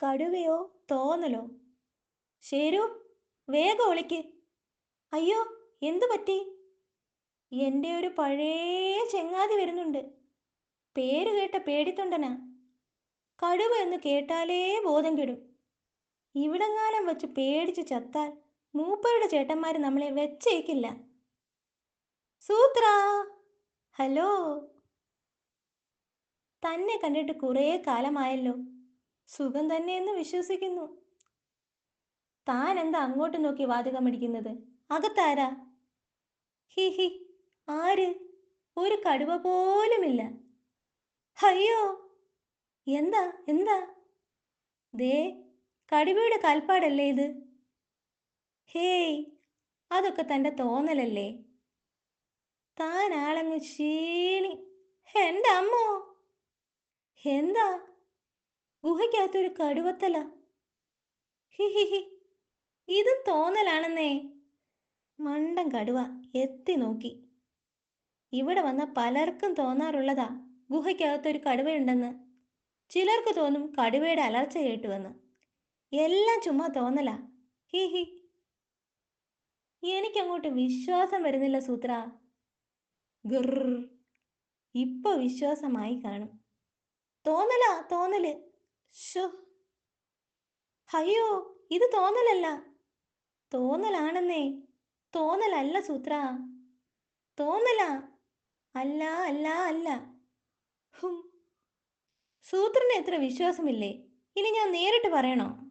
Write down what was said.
കടുവയോ തോന്നലോ? ശരു, വേഗം ഒളിക്ക്. അയ്യോ, എന്തു പറ്റി? എൻ്റെ ഒരു പഴയ ചെങ്ങാതി വരുന്നുണ്ട്. പേര് കേട്ട പേടിത്തൊണ്ടനാ. കടുവ എന്ന് കേട്ടാലേ ബോധം കെടും. ഇവിടെങ്ങാനും വച്ച് പേടിച്ച് ചത്താൽ മൂപ്പരുടെ ചേട്ടന്മാർ നമ്മളെ വെച്ചേക്കില്ല. സൂത്രാ, ഹലോ. തന്നെ കണ്ടിട്ട് കുറേ കാലമായല്ലോ. സുഖം തന്നെയെന്ന് വിശ്വസിക്കുന്നു. താൻ എന്താ അങ്ങോട്ട് നോക്കി വാചകം അടിക്കുന്നത്? അകത്താരാ? ഹി ഹി, ആര്? ഒരു കടുവ പോലുമില്ല. അയ്യോ, എന്താ എന്താ? ദേ, കടുവയുടെ കാൽപ്പാടല്ലേ ഇത്? ഹേയ്, അതൊക്കെ തൻ്റെ തോന്നലല്ലേ? താൻ ആളങ്ങ് ക്ഷീണി. എൻ്റെ അമ്മോ, എന്താ? ഗുഹയ്ക്കകത്തൊരു കടുവത്തല. ഹി ഹി ഹി, ഇതും തോന്നലാണെന്നേ. മണ്ടൻ കടുവ എത്തി നോക്കി. ഇവിടെ വന്ന പലർക്കും തോന്നാറുള്ളതാ ഗുഹയ്ക്കകത്തൊരു കടുവയുണ്ടെന്ന്. ചിലർക്ക് തോന്നും കടുവയുടെ അലർച്ച കേട്ടുവെന്ന്. എല്ലാം ചുമ്മാ തോന്നലാ. He he. എനിക്കങ്ങോട്ട് വിശ്വാസം വരുന്നില്ല സൂത്ര. ഗർ, ഇപ്പൊ വിശ്വാസമായി കാണും. തോന്നലാ തോന്നല്. ഷോ, അയ്യോ, ഇത് തോന്നലല്ല. തോന്നലാണെന്നേ. തോന്നലല്ല സൂത്ര. തോന്നലാ. അല്ല അല്ല അല്ല. ഹും. സൂത്രന് എത്ര വിശ്വാസമില്ലേ? ഇനി ഞാൻ നേരിട്ട് പറയണോ?